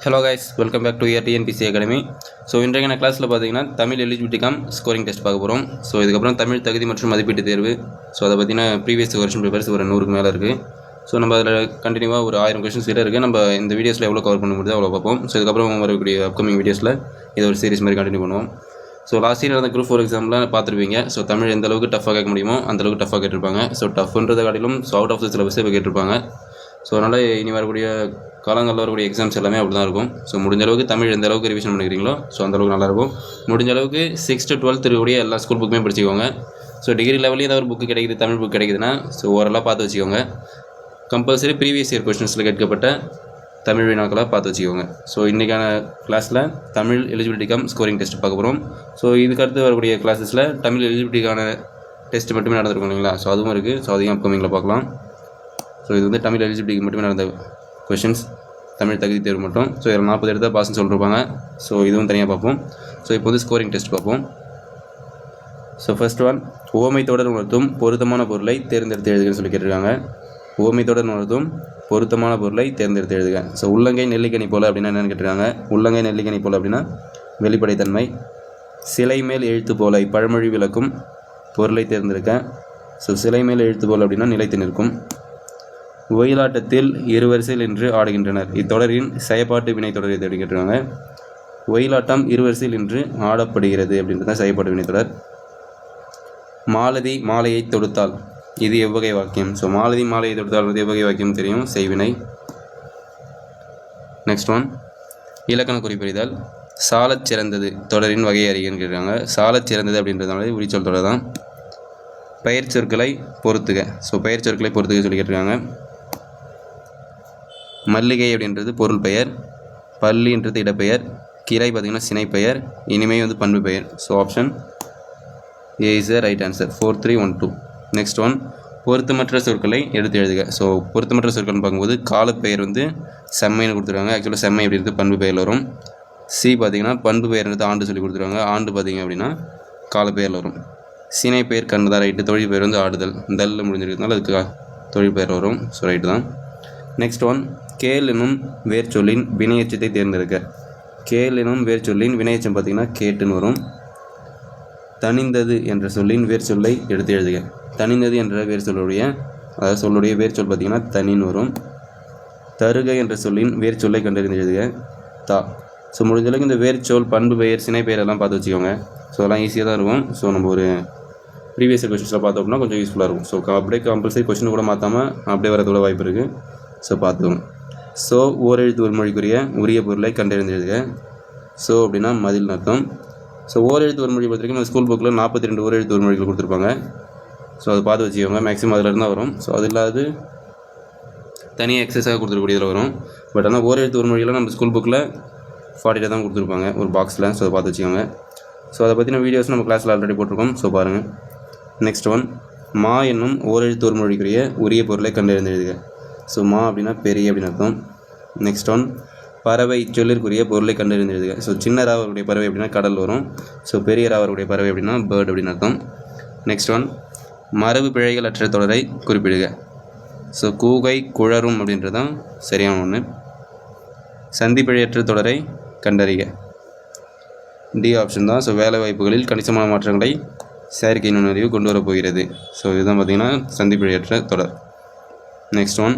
Hello guys, welcome back to TNPC academy. So இன்றைக்கான கிளாஸில் பார்த்தீங்கன்னா தமிழ் எலிஜிபிலிட்டிக்காம் ஸ்கோரிங் டெஸ்ட் பார்க்க போகிறோம். ஸோ இதுக்கப்புறம் தமிழ் தகுதி மற்றும் மதிப்பீட்டு தேர்வு. ஸோ அதை பார்த்தீங்கன்னா ப்ரீவியஸ் வெர்ஷன் பேப்பர்ஸ் ஒரு 100க்கு மேலே இருக்குது. ஸோ நம்ம அதில் கண்டினியூவாக ஒரு 1000 கொஷின்ஸ் கிட்ட இருக்குது. நம்ம இந்த வீடியோஸில் எவ்வளோ கவர் பண்ண முடியுதோ அவ்வளோ பார்ப்போம். ஸோ இதுக்கப்புறம் வரக்கூடிய அப்கமிங் வீடியோஸில் இதை ஒரு சீரிஸ் மாதிரி கண்டினியூ பண்ணுவோம். ஸோ லாஸ்ட் இயர் நடந்த குரூப் 4 எக்ஸாமில் பார்த்துருப்பீங்க. ஸோ தமிழ் எந்த அளவுக்கு டஃபாக கேட்க முடியுமோ அந்தளவுக்கு டஃபாக கேட்டிருப்பாங்க. ஸோ டஃப்ன்றதை காட்டிலும் அவுட் ஆஃப் த சிலபஸே இப்போ கேட்டிருப்பாங்க. ஸோ அதனால் இனி வரக்கூடிய காலங்களில் வரக்கூடிய எக்ஸாம்ஸ் எல்லாமே அப்படி தான் இருக்கும். ஸோ முடிஞ்ச அளவுக்கு தமிழ் எந்த அளவுக்கு ரிவிஷன் பண்ணிக்கிறீங்களோ ஸோ அந்தளவுக்கு நல்லாயிருக்கும். முடிஞ்ச அளவுக்கு 6th to 12th இருக்கக்கூடிய எல்லா ஸ்கூல் புக்குமே படிச்சுக்கோங்க. ஸோ டிகிரி லெவலில் ஏதாவது ஒரு புக்கு கிடைக்குது, தமிழ் புக் கிடைக்குதுன்னா ஸோ ஓரளவு பார்த்து வச்சுக்கோங்க. கம்பல்சரி ப்ரீவியஸ் இயர் கொஸ்டின்ஸில் கேட்கப்பட்ட தமிழ் வினாக்களாக பார்த்து வச்சுக்கோங்க. ஸோ இன்றைக்கான கிளாஸில் தமிழ் எலிஜிபிலிட்டிக்காம் ஸ்கோரிங் டெஸ்ட் பார்க்க போகிறோம். ஸோ இதுக்கடுத்து வரக்கூடிய கிளாஸஸில் தமிழ் எலிஜிபிலிட்டிக்கான டெஸ்ட் மட்டுமே நடந்திருக்கும் இல்லைங்களா? ஸோ அதுவும் இருக்குது. ஸோ அதையும் அப்கமிங்கில் பார்க்கலாம். ஸோ இது வந்து தமிழ் எலிஜிபிலிட்டிக்கு மட்டுமே நடந்த கொஷின்ஸ், தமிழ் தகுதி தேர்வு மட்டும். ஸோ இதில் 40 எடுத்தால் பாஸ்ன்னு சொல்லியிருப்பாங்க. ஸோ இதுவும் தனியாக பார்ப்போம். ஸோ இப்போ வந்து ஸ்கோரிங் டெஸ்ட் பார்ப்போம். ஸோ ஃபர்ஸ்ட் ஒன், உவமை தொடர் உணர்த்தும் பொருத்தமான பொருளை தேர்ந்தெடுத்து எழுதுகன்னு சொல்லி கேட்டிருக்காங்க. உவமை தொடர் உணர்த்தும் பொருத்தமான பொருளை தேர்ந்தெடுத்து எழுதுக. ஸோ உள்ளங்கை நெல்லிக்கனி போல் அப்படின்னா என்னென்னு கேட்டிருக்காங்க. உள்ளங்கை நெல்லிக்கனி போல் அப்படின்னா வெளிப்படைத்தன்மை. சிலை மேல் எழுத்து போல பழமொழி விளக்கும் பொருளை தேர்ந்தெடுக்க. ஸோ சிலை மேல் எழுத்து போல் அப்படின்னா நிலைத்து நிற்கும். ஒயிலாட்டத்தில் இருவரிசையில் நின்று ஆடுகின்றனர். இத்தொடரின் செயற்பாட்டு வினை தொடர் எது அப்படின்னு கேட்டிருக்காங்க. ஒயிலாட்டம் இருவரிசையில் நின்று ஆடப்படுகிறது அப்படின்றது தான் செயற்பாட்டு வினை தொடர். மாலதி மாலையை தொடுத்தால் இது எவ்வகை வாக்கியம்? ஸோ மாலதி மாலையை தொடுத்தால் எவ்வகை வாக்கியம் தெரியும், செய்வினை. நெக்ஸ்ட் ஒன், இலக்கண குறிப்பறிதல். சாலச் சிறந்தது தொடரின் வகை அறிகன்னு கேட்டிருக்காங்க. சாலச் சிறந்தது அப்படின்றதுனால உரிச்சொல் தொடர் தான். பெயர் சொற்களை பொறுத்துக. ஸோ பெயர் சொற்களை பொறுத்துக சொல்லி கேட்டிருக்காங்க. மல்லிகை அப்படின்றது பொருள் பெயர், பள்ளின்றது இடப்பெயர், கிளை பார்த்திங்கன்னா சினைப்பெயர், இனிமை வந்து பண்பு பெயர். So option A is the right answer. 4, 3, 1, 2. Next one, பொருத்தமற்ற சொற்களை எடுத்து எழுதுக. ஸோ பொருத்தமற்ற சொற்கள்னு பார்க்கும்போது காலப்பெயர் வந்து செம்மைன்னு கொடுத்துருக்காங்க. ஆக்சுவலாக செம்மை அப்படின்றது பண்பு பெயரில் வரும். சி பார்த்திங்கன்னா பண்பு பெயர்ன்றது ஆண்டு சொல்லி கொடுத்துருவாங்க. ஆண்டு பார்த்திங்க அப்படின்னா காலப்பெயரில் வரும். சினை பெயர் கண்ணு தான் ரைட்டு. தொழில் பெயர் வந்து ஆடுதல், தல்ல முடிஞ்சிருக்கிறதுனால அதுக்கு தொழில் பெயர் வரும். ஸோ ரைட்டு தான். நெக்ஸ்ட் ஒன், கேள் எனும் வேர்ச்சொல்லின் வினையச்சத்தை தேர்ந்தெடுக்க. கேள் எனும் வேர்ச்சொல்லின் வினையச்சம் பார்த்திங்கன்னா கேட்டுன்னு வரும். தனிந்தது என்ற சொல்லின் வேர்ச்சொல்லை எடுத்து எழுதுக. தனிந்தது என்ற வேர்ச்சொல்லுடைய அதாவது சொல்லுடைய வேர்ச்சொல் பார்த்திங்கன்னா தனின்னு வரும். தருக என்ற சொல்லின் வேர்ச்சொல்லை கண்டறிந்து எழுதுக. தா. ஸோ முடிஞ்சளவுக்கு இந்த வேர்ச்சொல் பண்பு பெயர் சினை பெயர் எல்லாம் பார்த்து வச்சுக்கோங்க. ஸோ அதெல்லாம் ஈஸியாக தான் இருக்கும். ஸோ நம்ம ஒரு ப்ரீவியஸ் கொஸ்டின்ஸில் பார்த்தோம் அப்படின்னா கொஞ்சம் யூஸ்ஃபுல்லாக இருக்கும். ஸோ அப்படியே கம்பல்சரி கொஸ்டின் கூட மாற்றாமல் அப்படியே வரதோட வாய்ப்பு இருக்குது. ஸோ பார்த்துக்கோங்க. ஸோ ஓரெழுத்து ஒரு மொழிக்குரிய உரிய பொருளை கண்டறிந்து எழுதுக. ஸோ அப்படின்னா மதில் அர்த்தம். ஸோ ஓரெழுத்து ஒரு மொழி பொறுத்த வரைக்கும் நம்ம ஸ்கூல் புக்கில் 42 ஓரெழுத்து ஒரு மொழிகள் கொடுத்துருப்பாங்க. ஸோ அதை பார்த்து வச்சுக்கோங்க. மேக்ஸிமம் அதில் இருந்தால் வரும். ஸோ அது இல்லாது தனியாக எக்ஸஸாக கொடுத்துருக்கூடியதில் வரும். பட் ஆனால் ஓரெழுத்து ஒரு மொழியில் நம்ம ஸ்கூல் புக்கில் 40 தான் கொடுத்துருப்பாங்க ஒரு பாக்ஸில். ஸோ அதை பார்த்து வச்சுக்கோங்க. ஸோ அதை பற்றின வீடியோஸ் நம்ம கிளாஸில் ஆல்ரெடி போட்டிருக்கோம். ஸோ பாருங்கள். நெக்ஸ்ட் ஒன், மா என்னும் ஓரெழுத்து ஒரு மொழிக்குரிய உரிய பொருளை கண்டறிந்து எழுதுக. ஸோ மா அப்படின்னா பெரிய அப்படின்னு அர்த்தம். நெக்ஸ்ட் ஒன், பறவை இச்சொல்லிற்குரிய பொருளை கண்டறிந்து எழுதுக. ஸோ சின்ன ராவருடைய பறவை அப்படின்னா கடல் வரும். ஸோ பெரிய ராவருடைய பறவை அப்படின்னா பேர்ட் அப்படின்னு அர்த்தம். நெக்ஸ்ட் ஒன், மரபு பிழைகள் அற்ற தொடரை குறிப்பிடுக. ஸோ கூகை குழரும் அப்படின்றது தான் சரியான ஒன்று. சந்தி பிழையற்ற தொடரை கண்டறிக. டி ஆப்ஷன் தான். ஸோ வேலை வாய்ப்புகளில் கணிசமான மாற்றங்களை செயற்கை நுண்ணறிவு கொண்டு வரப்போகிறது. ஸோ இதுதான் பார்த்திங்கன்னா சந்தி பிழையற்ற தொடர். நெக்ஸ்ட் ஒன்,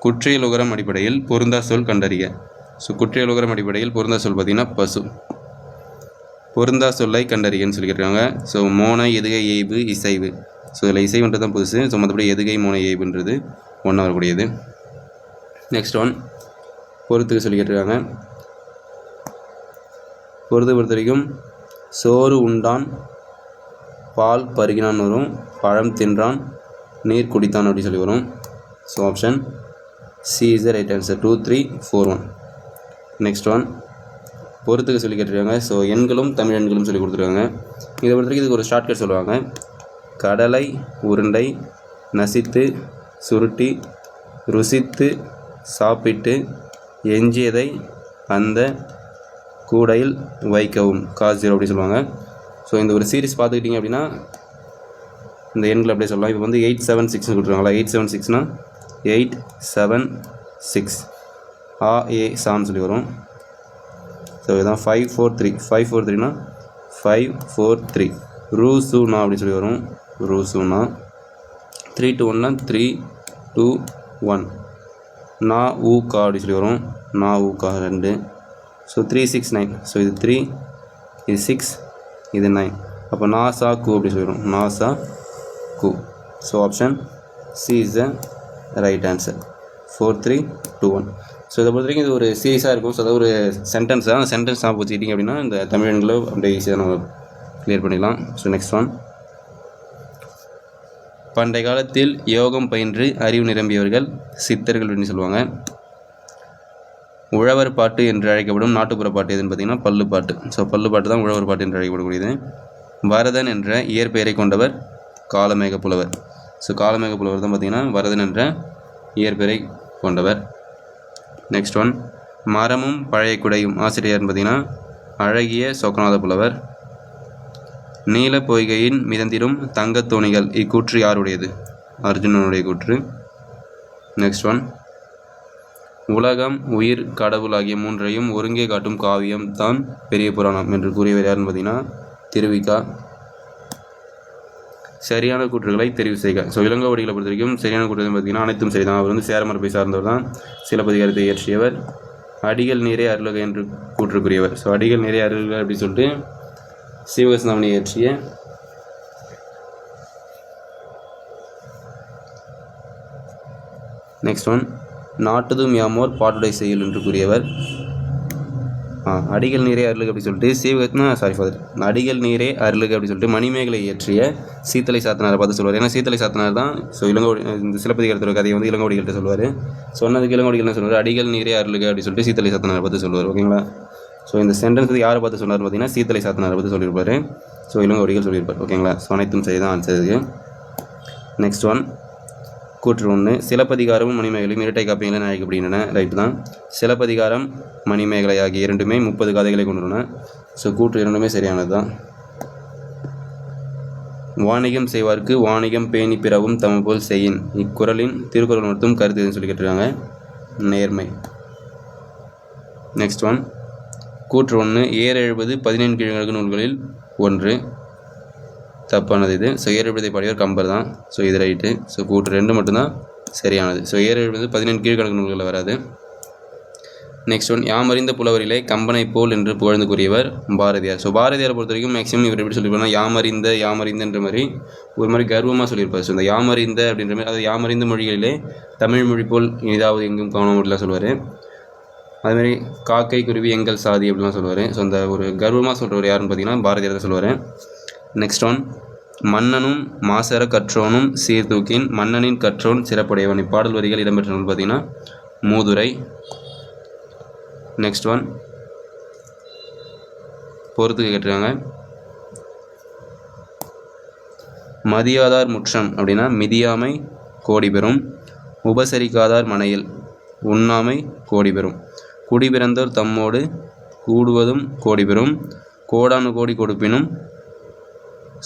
குற்றியலுகரம் அடிப்படையில் பொருந்தா சொல் கண்டறிக. ஸோ குற்றியலுகரம் அடிப்படையில் பொருந்தா சொல் பார்த்திங்கன்னா பசு. பொருந்தா சொல்லை கண்டறிகன்னு சொல்லியிருக்காங்க. ஸோ மோன எதுகை ஏய்பு இசைவு. ஸோ இதில் இசைவுன்றது தான் புதுசு. ஸோ மற்றபடி எதுகை மோன ஏய்புன்றது ஒன்றா வரக்கூடியது. நெக்ஸ்ட் ஒன், பொறுத்துக்கு சொல்லி கேட்டிருக்காங்க. பொறுத்து பொறுத்த வரைக்கும் சோறு உண்டான் பால் பருகினான் வரும், பழம் தின்றான் நீர் குடித்தான் அப்படி சொல்லி வரும். So option C is the right answer. 2, 3, 4, 1. Next one, பொறுத்துக்கு சொல்லி கேட்டிருக்காங்க. ஸோ எண்களும் தமிழ் எண்களும் சொல்லி கொடுத்துருக்காங்க. இதை பொறுத்த வரைக்கும் இதுக்கு ஒரு ஷார்ட்கட் சொல்லுவாங்க. கடலை உருண்டை நசித்து சுருட்டி ருசித்து சாப்பிட்டு எஞ்சியதை அந்த கூடையில் வைக்கவும் காசு 0 அப்படி சொல்லுவாங்க. ஸோ இந்த ஒரு சீரிஸ் பார்த்துக்கிட்டிங்க அப்படின்னா இந்த எண்களை அப்படியே சொல்லலாம். இப்போ வந்து 8, 7, 6 கொடுத்துருவாங்களா. 8, 7, 6னா 8, 7, 6 ஆ ஏ சான்னு சொல்லி வரும். ஸோ இதுதான் 543. 543னா 543. ரூசூனா அப்படின்னு சொல்லி வரும். ரூசூனா 3 to 1னா 3 2 1. நா ஊக்கா அப்படி சொல்லி வரும். நா ஊக்கா 2. ஸோ 369. ஸோ இது 3, இது 6, இது 9. அப்போ நாசா கு அப்படி சொல்லி வரும். நாசா கு. So option C is the right answer. 4321. So இதை பொறுத்த வரைக்கும் இது ஒரு சீரியஸாக இருக்கும். ஸோ அதாவது ஒரு சென்டென்ஸ் தான். அந்த சென்டென்ஸ் தான் வச்சுக்கிட்டிங்க அப்படின்னா இந்த தமிழ் எண்களை அப்படியே ஈஸியாக நம்ம கிளியர் பண்ணிடலாம். So next one. பண்டைய காலத்தில் யோகம் பயின்று அறிவு நிரம்பியவர்கள் சித்தர்கள் அப்படின்னு சொல்லுவாங்க. உழவர் பாட்டு என்று அழைக்கப்படும் நாட்டுப்புற பாட்டு எதுன்னு பார்த்தீங்கன்னா பல்லுப்பாட்டு. ஸோ பல்லுப்பாட்டு தான் உழவர் பாட்டு என்று அழைக்கப்படக்கூடியது. வரதன் என்ற இயற்பெயரை கொண்டவர் காலமேக புலவர். ஸோ காலமேக புலவர் தான் பார்த்தீங்கன்னா வரதன் என்ற இயற்பெயரை கொண்டவர். Next one. மரமும் பழைய குடையும் ஆசிரியர்னு பார்த்தீங்கன்னா அழகிய சொக்கநாத புலவர். நீல பொய்கையின் மிதந்திடும் தங்கத் தோணிகள் இக்கூற்று யாருடையது? அர்ஜுனனுடைய கூற்று. Next one. உலகம் உயிர் கடவுள் ஆகிய மூன்றையும் ஒருங்கே காட்டும் காவியம் தான் பெரிய புராணம் என்று கூறியவர் யாருன்னு பார்த்தீங்கன்னா திருவிக்கா. சரியான கூற்றுகளை தெரிவு செய்க. ஸோ இளங்கோவடிகளை பொறுத்த வரைக்கும் சரியான கூற்றுகள் பார்த்தீங்கன்னா அனைத்தும் சரிதான். அவர் வந்து சேரமரபை சார்ந்தவர் தான். சிலப்பதிகாரத்தை இயற்றியவர். அடிகள் நீரே அருளுக என்று கூற்றுக்குரியவர். ஸோ அடிகள் நீரே அருளுக அப்படின்னு சொல்லிட்டு சிவகஸ்நாமனை இயற்றிய நெக்ஸ்ட் ஒன். நாட்டுதும் யாமோர் பாட்டுடை செயல் என்று கூறியவர் அடிகள் நீரே அருளுக அப்படி சொல்லிட்டு அடிகள் நீரே அருளுக அப்படி சொல்லிட்டு மணிமேகலை இயற்றிய சீத்தலை சாத்தனாரை பார்த்து சொல்லுவார். ஏன்னா சீத்தலை சாத்தனார் தான் ஸோ இளங்கோடி இந்த சிலப்பதிகாரத்தோட கதையை வந்து இளங்கோடிகள்கிட்ட சொல்லுவார். சொன்னதுக்கு இளங்கோடிகள் என்ன சொல்லுவார்? அடிகள் நீரே அருளுக அப்படின்னு சொல்லிட்டு சீத்தலை சாத்தனாரை பார்த்து சொல்லுவார். ஓகேங்களா? ஸோ இந்த சென்டென்ஸ் வந்து யாரை பார்த்து சொன்னார் பார்த்தீங்கன்னா சீத்தலை சாத்தனாரை பார்த்து சொல்லியிருப்பார். ஸோ இளங்கோடிகள் சொல்லியிருப்பார். ஓகேங்களா? ஸோ அனைத்தும் சரி தான் ஆன்சர் இதுக்கு. Next one. கூற்று 1. சிலப்பதிகாரமும் மணிமேகலையும் இரட்டை காப்பியங்கள் என அழைக்கப்படுகின்றன. ரைட்டு தான். சிலப்பதிகாரம் மணிமேகலை ஆகிய இரண்டுமே 30 கதைகளை கொண்டுள்ளன. ஸோ கூற்று இரண்டுமே சரியானது தான். வாணிகம் செய்வார்க்கு வாணிகம் பேணி பிறவும் தம போல் செய்யின் இக்குறளின் திருக்குறள் மட்டும் கருத்து எதுன்னு சொல்லி கேட்டிருக்காங்க. நேர்மை. Next one. கூற்று 1. ஏர் எழுபது 15 கீழ்கணக்கு நூல்களில் 1. தப்பானது இது. ஸோ ஏர் எழுபதை பாடியவர் கம்பர் தான். ஸோ இது ரைட்டு. ஸோ கூற்று 2 மட்டும்தான் சரியானது. ஸோ ஏர் எழுபது 15 கீழ்கணக்கு நூல்களில் வராது. Next one. யாமறிந்த புலவரிலே கம்பனை போல் என்று புகழ்ந்து கூறியவர் பாரதியார். ஸோ பாரதியாரை பொறுத்த வரைக்கும் மேக்ஸிமம் இவர் எப்படி சொல்லியிருப்பாருன்னா யாமறிந்தன்ற மாதிரி ஒரு மாதிரி கர்வமாக சொல்லியிருப்பார். ஸோ இந்த யாமறிந்த அப்படின்ற மாதிரி அது யாமறிந்த மொழிகளிலே தமிழ் மொழி போல் இதாவது எங்கும் காண முடியல சொல்லுவார். அதுமாதிரி காக்கை குருவி எங்கள் சாதி அப்படிலாம் சொல்லுவார். ஸோ அந்த ஒரு கர்வமாக சொல்கிறவர் யாருன்னு பார்த்தீங்கன்னா பாரதியார் தான் சொல்லுவார். Next one. மன்னனும் மாசற கற்றோனும் சீர்தூக்கின் மன்னனின் கற்றோன் சிறப்புடையவன் இப்பாடல் வரிகள் இடம்பெற்ற நூல் பார்த்தீங்கன்னா மூதுரை. Next one. பொறுத்துக்க கேட்டிருக்காங்க. மதியாதார் முற்றம் அப்படின்னா மிதியாமை கோடி பெறும். உபசரிக்காதார் மனையில் உண்ணாமை கோடி பெறும். குடிபிறந்தோர் தம்மோடு கூடுவதும் கோடி பெறும். கோடானு கோடி கொடுப்பினும்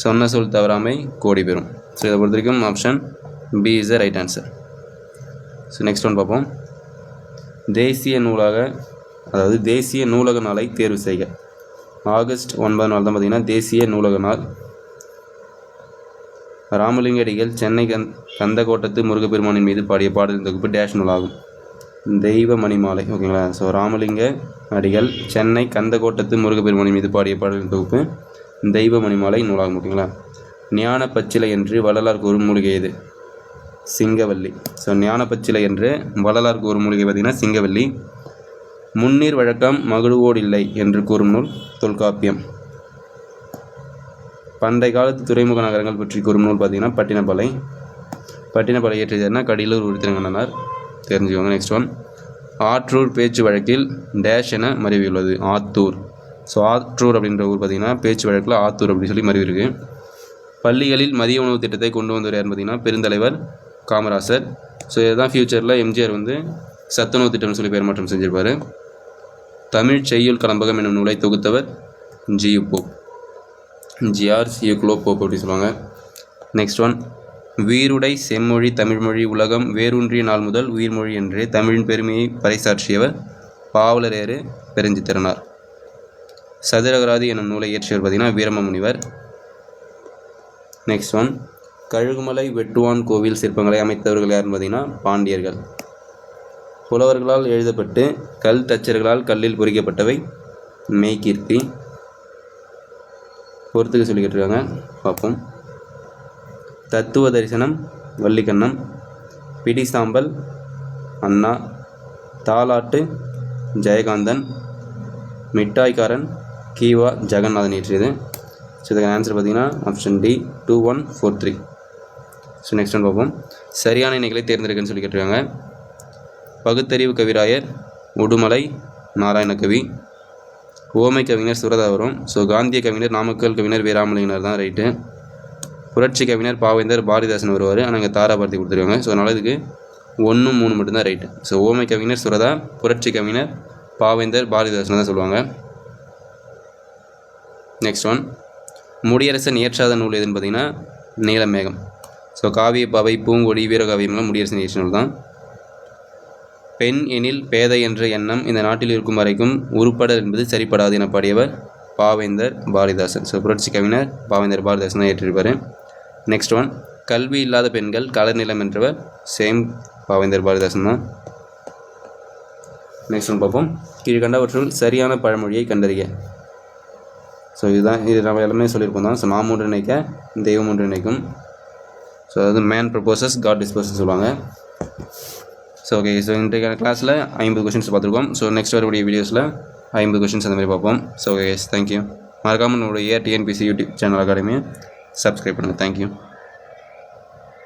சொன்ன சொல் தவறாமை கோடி பெறும். ஸோ இதை பொறுத்த வரைக்கும் option B is the right answer. So next one பார்ப்போம். தேசிய நூலக நாளை தேர்வு செய்க. ஆகஸ்ட் 9 நாள் தான் பார்த்தீங்கன்னா தேசிய நூலக நாள். ராமலிங்க அடிகள் சென்னை கந்தக்கோட்டத்து முருகப்பெருமானின் மீது பாடிய பாடலின் தொகுப்பு டேஷ் நூலாகும். தெய்வ மணிமாலை. ஓகேங்களா? ஸோ ராமலிங்க அடிகள் சென்னை கந்தக்கோட்டத்து முருகப்பெருமானின் மீது பாடிய பாடலின் தொகுப்பு தெய்வ மணிமாலை நூலாகும். ஓகேங்களா? ஞான பச்சிலை என்று வள்ளலார் கூறும் மூலிகை எது? சிங்கவல்லி. ஸோ ஞான பச்சிலை என்று வள்ளலார் கூறும் மூலிகை பார்த்திங்கன்னா சிங்கவல்லி. முன்னீர் வழக்கம் மகிழ்வோடில்லை என்று கூறும் நூல் தொல்காப்பியம். பண்டைய காலத்து துறைமுக நகரங்கள் பற்றி கூறும் நூல் பார்த்திங்கன்னா பட்டினப்பாலை. பட்டினப்பாலை இயற்றியதுன்னா கடியலூர் உருத்திரங்கண்ணனார். தெரிஞ்சுக்கோங்க. Next one. ஆற்றூர் பேச்சு வழக்கில் டேஷ் என மருவியுள்ளது. ஆத்தூர். ஸோ ஆற்றூர் அப்படின்ற ஊர் பார்த்திங்கன்னா பேச்சு வழக்கில் ஆத்தூர் அப்படின்னு சொல்லி மருவி இருக்கு. பள்ளிகளில் மதிய உணவு திட்டத்தை கொண்டு வந்தவர் யாருன்னு பார்த்தீங்கன்னா பெருந்தலைவர் காமராசர். ஸோ இதுதான் ஃபியூச்சரில் எம்ஜிஆர் வந்து சத்துணவு திட்டம்னு சொல்லி பேர் மாற்றம் செஞ்சிருப்பார். தமிழ் செய்யுள் கலம்பகம் என்னும் நூலை தொகுத்தவர் ஜியு போப். ஜிஆர் போப் அப்படி சொல்லுவாங்க. Next one. வீருடை செம்மொழி தமிழ்மொழி உலகம் வேரூன்றிய நாள் முதல் உயிர்மொழி என்று தமிழின் பெருமையை பறைசாற்றியவர் பாவலரேறு பெருஞ்சித்திரனார். சதுரகராதி என்னும் நூலை இயற்றியவர் பார்த்திங்கன்னா வீரம முனிவர். நெக்ஸ்ட் ஒன், கழுகுமலை வெட்டுவான் கோவில் சிற்பங்களை அமைத்தவர்கள் யாருன்னு பார்த்திங்கன்னா பாண்டியர்கள். புலவர்களால் எழுதப்பட்டு கல் தச்சர்களால் கல்லில் பொறிக்கப்பட்டவை மெய்கீர்த்தி. பொறுத்துக்கு சொல்லி கேட்டிருக்காங்க, பார்ப்போம். தத்துவ தரிசனம் வள்ளிக்கண்ணம், பிடி சாம்பல் அண்ணா, தாலாட்டு ஜெயகாந்தன், மிட்டாய்க்காரன் கீவா ஜெகநாதன் இயற்றியது. ஸோ இதுக்கு ஆன்சர் பார்த்திங்கன்னா option D 2143. So next one பார்ப்போம். சரியான இணைகளை தேர்ந்தெடுக்குன்னு சொல்லி கேட்டிருக்காங்க. பகுத்தறிவு கவிராயர் உடுமலை நாராயணகவி, ஓமை கவிஞர் சுரதாவரம். ஸோ காந்திய கவிஞர் நாமக்கல் கவிஞர் வீராமலிங்கனார் தான் ரைட்டு. புரட்சி கவிஞர் பாவேந்தர் பாரதிதாசன் வருவார், ஆனால் இங்கே தாராபாரதி கொடுத்துருக்காங்க. ஸோ அதனால் இதுக்கு 1, 3 மட்டும்தான் ரைட்டு. ஸோ ஓமை கவிஞர் சுரதா, புரட்சி கவிஞர் பாவேந்தர் பாரதிதாசன் தான் சொல்லுவாங்க. நெக்ஸ்ட் ஒன், முடியரசன் இயற்றாத நூல் எதுன்னு பார்த்தீங்கன்னா நீலமேகம். ஸோ காவிய பாவை பூங்கொடி வீரகாவியம்லாம் முடியரசன் இயற்றிய நூல் தான். பெண் எனில் பேதை என்ற எண்ணம் இந்த நாட்டில் இருக்கும் வரைக்கும் உருப்படல் என்பது சரிப்படாது என பாடியவர் பாவேந்தர் பாரதிதாசன். ஸோ புரட்சி கவிஞர் பாவேந்தர் பாரதிதாசன் தான் ஏற்றிருப்பார். நெக்ஸ்ட் ஒன், கல்வி இல்லாத பெண்கள் கலர் நிலம் என்றவர் சேம் பாவேந்தர் பாரதிதாசன் தான். நெக்ஸ்ட் ஒன் பார்ப்போம். கீழ்கண்டவற்றுள் சரியான பழமொழியை கண்டறிய. ஸோ இதுதான், இது நம்ம எல்லாமே சொல்லியிருப்போம் தான். ஸோ நாம் ஒன்று நினைக்க தெய்வம் ஒன்று நினைக்கும். ஸோ அதாவது மேன் ப்ரப்போசஸ் காட் டிஸ்போசஸ் சொல்லுவாங்க. ஸோ ஓகே, ஸோ இன்றைக்கான கிளாஸில் 50 கொஷின்ஸ் பார்த்துருக்கோம். ஸோ நெக்ஸ்ட் வரக்கூடிய வீடியோஸில் 50 கொஷின்ஸ் அந்த மாதிரி பார்ப்போம். So okay, thank you. மறக்காமல் நம்மளுடைய டிஎன்பிசி யூடியூப் சேனல் அகாடமியை சப்ஸ்கிரைப் பண்ணுங்கள். தேங்க்யூ.